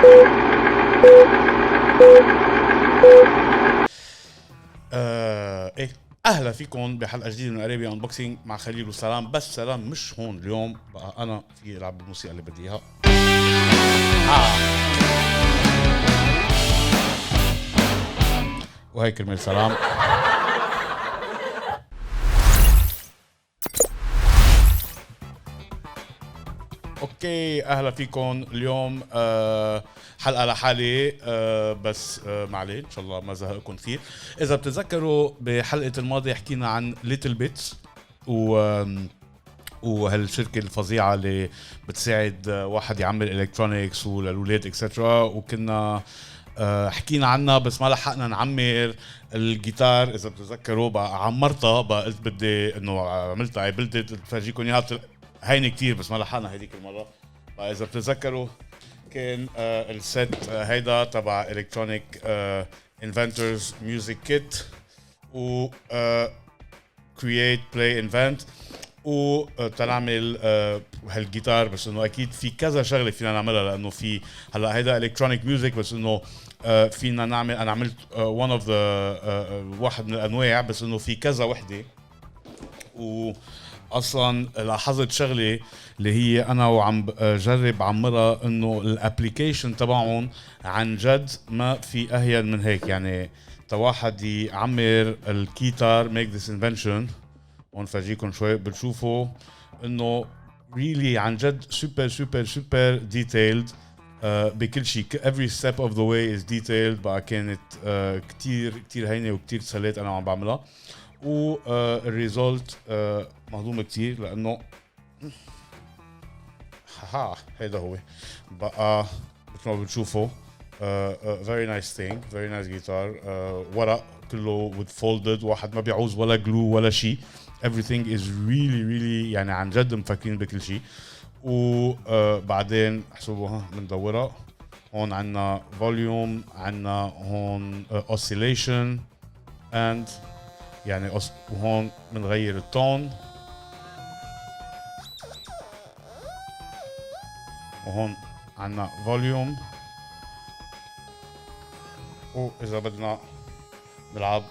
ايه اهلا فيكم بحلقه جديده من أرابيا أنبوكسينغ مع خليل وسلام. بس سلام مش هون اليوم، بقى انا في العب الموسيقى اللي بدي اياها. وهي كرمال سلام. اوكي اهلا فيكم اليوم. حلقه لحالي، بس ما عليه، ان شاء الله ما زهقكم كثير. اذا بتتذكروا بحلقه الماضيه حكينا عن ليتل بيتس وهالشركه الفظيعه اللي بتساعد واحد يعمل الكترونيكس وللولاد اكسترا، وكنا حكينا عنها بس ما لحقنا نعمر الجيتار. اذا بتتذكروا بقى عمرتها، بقى قلت بدي انه عملتها بلدت تفرجيكم اياها، هيني كتير بس ما لحقنا هيديك المره. اذا بتتذكروا كان السيت هيدا تبع الكترونيك انفنتورز ميوزك كيت و كرييت بلاي انفنت، وتنعمل هالجيتار. بس انه اكيد في كذا شغله فينا نعملها، لانه في هلا هيدا الكترونيك ميوزك، بس انه فينا نعمل، انا عملت one of the واحد من الانواع، بس انه في كذا وحده. واصلا لاحظت شغله اللي هي انا وعم جرب عمرها، انه الابليكيشن تبعهم عن جد ما في اهين من هيك. يعني تواحد يعمر الكيتار make this invention، ونفرجيكم شوي بتشوفوا انه really عن جد super detailed بكل شيء. every step of the way is detailed. بقى كانت كتير هينه وكتير سهلت انا عم بعملها، والريزولت مهضوم كتير، لانه هيدا هو بقى مثل ما بتشوفوا. very nice thing, very nice guitar. ورق كله with folded، واحد ما بيعوز ولا glue ولا شيء. everything is really يعني عن جد مفكرين بكل شيء. وبعدين حسبوها بندورها. هون عنا volume، عنا هون oscillation and يعني وهون بنغير التون، وهون عنا فوليوم، وإذا بدنا نلعب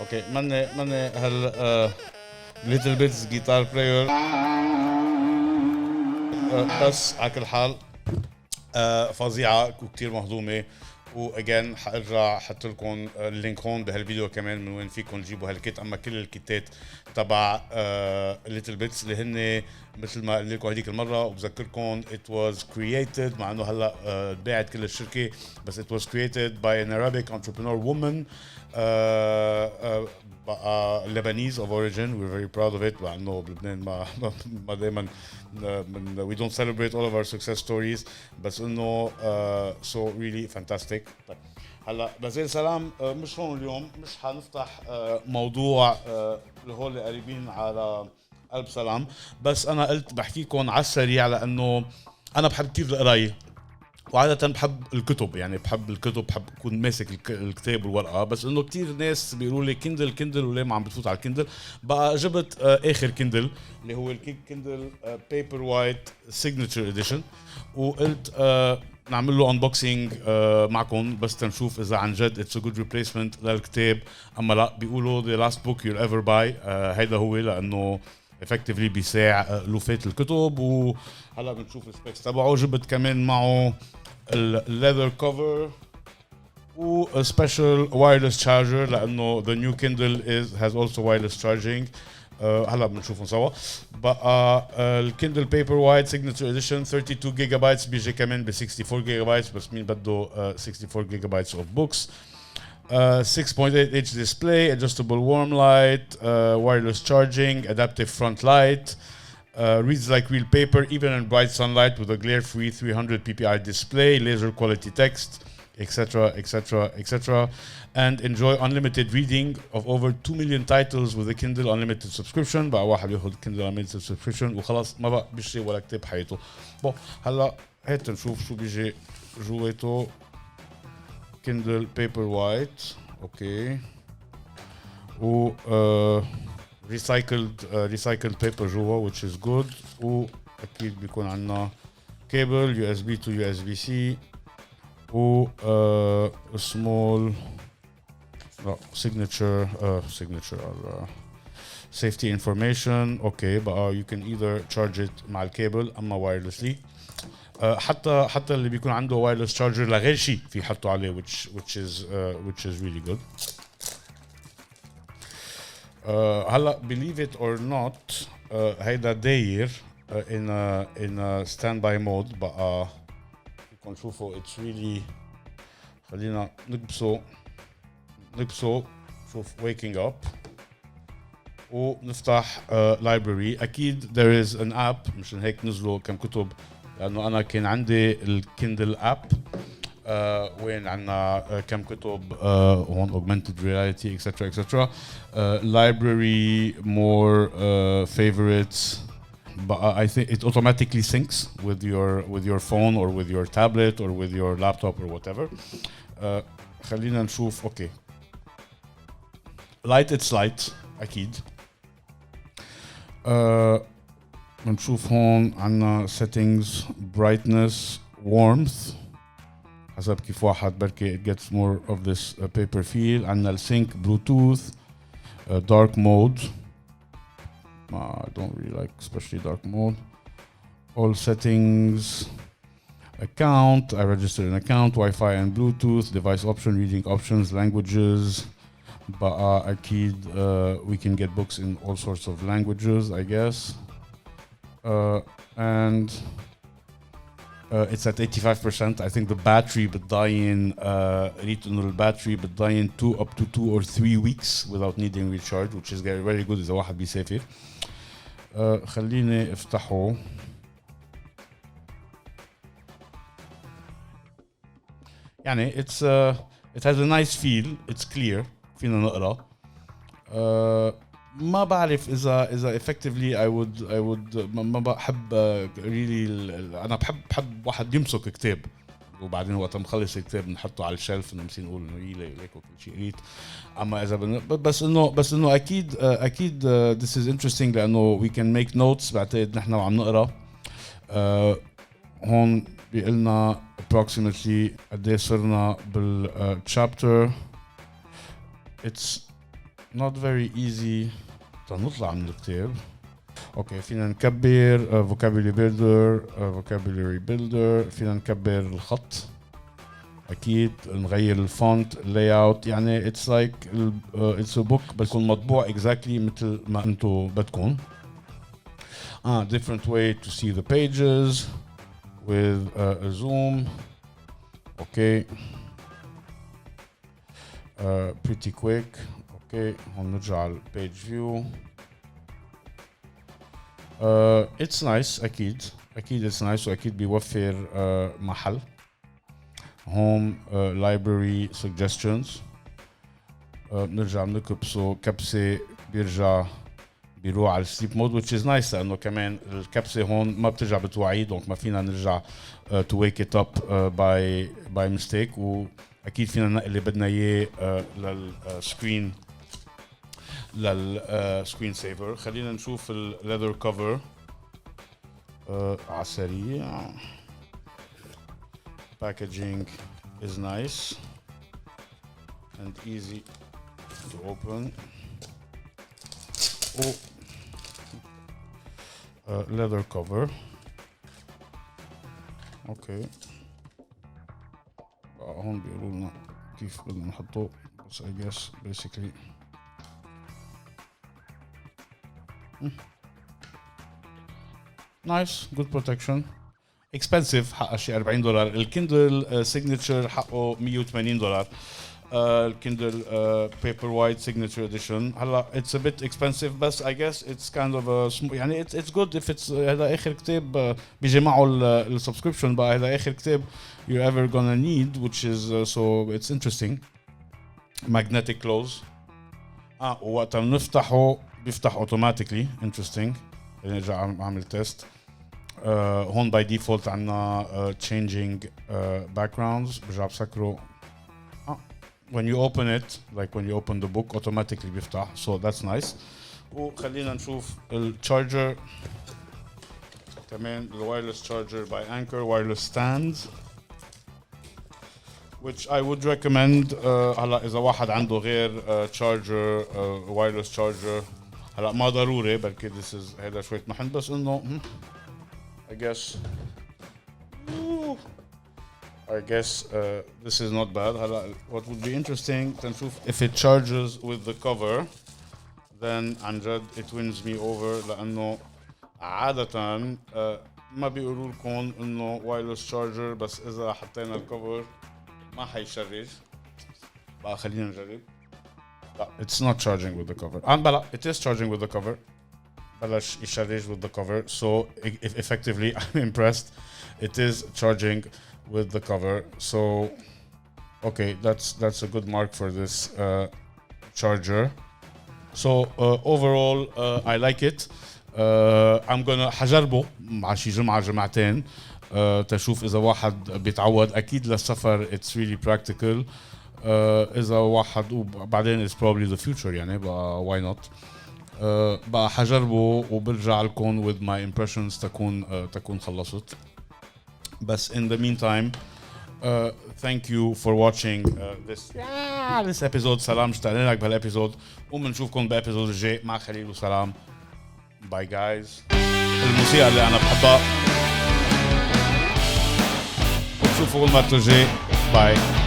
اوكي. مني هال ليتل بيتس جيتار بلاير، بس على كل حال فظيعه وكتير مهضومه. واجين حارجع حط لكم اللينك هون بهالفيديو كمان من وين فيكم تجيبوا هالكيت. اما كل الكيتات تبع ليتل بيتس اللي هن مثل ما قلت لكم هذيك المره، وبذكركم it was created، مع انه هلا باعت كل الشركه، بس it was created by an Arabic entrepreneur woman بقى Lebanese of origin. We're very proud of it، لأنه بلبنان ما دايما we don't celebrate all of our success stories، بس إنه so really fantastic. طيب هلا بزيل سلام مش هون اليوم، مش حنفتح موضوع اللي هو اللي قريبين على قلب سلام، بس أنا قلت بحكيكم على السريع، لأنه أنا بحب كتير القراية، وعادة بحب الكتب. يعني بحب الكتب، بحب أكون ماسك الكتاب والورقة. بس إنه كتير ناس بيقولوا لي كيندل وليه ما عم بتفوت على الكيندل. بقى جبت آخر كيندل اللي هو الكيندل بيبر وايت سيجنتشر إديشن، وقلت نعمل له أنبوكسينغ معكم بس تنشوف إذا عن جد it's a good replacement للكتاب أما لا. بيقولوا the last book you'll ever buy. هيدا هو، لأنه effectively بيساع لوفات الكتب. وهلا بنشوف السبيكس تبعه. جبت كمان معه الليذر كفر و سبيشال وايرلس تشارجر، لانه the new Kindle has also wireless charging. هلا بنشوفهم سوا. بقى الكيندل بيبر وايت سيجنتشر اديشن 32 جيجا بايتس، بيجي كمان ب 64 جيجا بايتس، بس مين بده 64 جيجا بايتس اوف بوكس. 6.8 inch display, adjustable warm light, wireless charging, adaptive front light, reads like real paper even in bright sunlight with a glare-free 300 ppi display, laser quality text, etc. And enjoy unlimited reading of over 2 million titles with the Kindle Unlimited subscription. بقى واحد ياخد Kindle Unlimited subscription وخلاص ما بقى بيشتري ولا كتاب حياته. بو هلا هات نشوف شو بيجي جواته. Kindle paper white. اوكي و recycled paper جوا which is good. واكيد بيكون عندنا كابل USB to USB-C و small signature safety information. اوكي بقى you can either charge it مع الكابل اما wirelessly. حتى اللي بيكون عنده وايرلس تشارجر لغير شيء في يحطوا عليه which is really good. هلا believe it or not هيدا داير in a standby mode بقى فيكم تشوفوا it's really. خلينا نقبسه شوف waking up ونفتح library. اكيد there is an app مشان هيك نزلوا كم كتب لانه انا كان عندي الكيندل اب وين عنا كم كتب هون augmented reality etc library more favorites. But I think it automatically syncs with your phone or with your tablet or with your laptop or whatever. خلينا نشوف. اوكي light it's light اكيد. نشوف هون عنا settings brightness warmth حسب كيف واحد بركي it gets more of this paper feel. عنا السync bluetooth dark mode. I don't really like especially dark mode. All settings account I registered an account Wi-Fi and Bluetooth device option reading options languages. But أكيد we can get books in all sorts of languages I guess. And it's at 85%. I think the battery بتضاين قريت إنه الباتري بتضاين up to 2 or 3 weeks without needing recharge which is very good إذا واحد بيسافر. خليني افتحه. يعني it has a nice feel. It's clear. فينا نقرا. ما بعرف إذا effectively I would ما بحب really. أنا بحب واحد يمسك كتاب وبعدين وقت مخلص الكتاب نحطه على الشلف إنه نسي نقول إنه ليك كل شيء قريت. أما إذا بس إنه أكيد this is interesting لأنه we can make notes. بعتقد نحن وعم نقرا هون بيقلنا approximately قديه صرنا بالchapter. It's not very easy تنطلع من الكتاب. اوكي فينا نكبر vocabulary builder فينا نكبر الخط اكيد نغير الفونت layout. يعني it's like it's a book بيكون مطبوع exactly مثل ما انتو بدكم. different way to see the pages with a zoom. okay pretty quick. اوكي هون نرجع على page view. it's nice اكيد it's nice واكيد بيوفر محل. home library suggestions. بنرجع بنكبسه كبسه بيرجع بيروح على السليب مود which is nice لانه كمان الكبسه هون ما بترجع بتوعي دونك ما فينا نرجع to wake it up by mistake. واكيد فينا ننقل اللي بدنا اياه للسكرين سيفر. خلينا نشوف الليذر كفر على السريع. packaging is nice and easy to open. leather cover. اوكي هون بيقولوا لنا كيف بدنا نحطه بس I guess basically nice good protection. expensive حقه شي $40. الكيندل signature حقه $180. الكيندل paper white signature edition. هلا it's a bit expensive بس I guess it's kind of a يعني it's good if it's هذا آخر كتاب بيجي معه السبسكريبشن بقى هذا آخر كتاب you're ever gonna need which is so it's interesting. magnetic close. وقت نفتحه بيفتح automatically interesting. نرجع أعمل تيست. هون by default عنا changing backgrounds. برجع بسكره when you open it, like when you open the book, automatically بيفتح. So that's nice. وخلينا نشوف الcharger. كمان the wireless charger by Anker wireless stands, which I would recommend. هلا إذا واحد عنده غير charger, wireless charger, هلا ما ضروري بلكي this is هذا شوية محن بس إنه I guess this is not bad. What would be interesting تنشوف if it charges with the cover, then عن جد it wins me over, لأنه عادة ما بيقولوا لكم إنه wireless charger بس إذا حطينا الكفر ما حيشرج. بقى خلينا نجرب. لا it's not charging with the cover. بلا it is charging with the cover. بلاش يشرج with the cover. So if effectively I'm impressed. It is charging with the cover. So okay, that's a good mark for this charger. So overall I like it. I'm gonna حجربه مع شي جمعة جمعتين تشوف إذا واحد بيتعود. أكيد للسفر it's really practical. إذا واحد وبعدين it's probably the future يعني بقى why not. بقى حجربه وبرجع لكم with my impressions تكون خلصت. بس in the meantime thank you for watching this episode. سلام اشتقنا لك بهالابيزود وبنشوفكم بابيزود الجاي مع خليل وسلام. باي جايز. الموسيقى اللي انا بحبها وبشوفكم المرة الجاي. باي.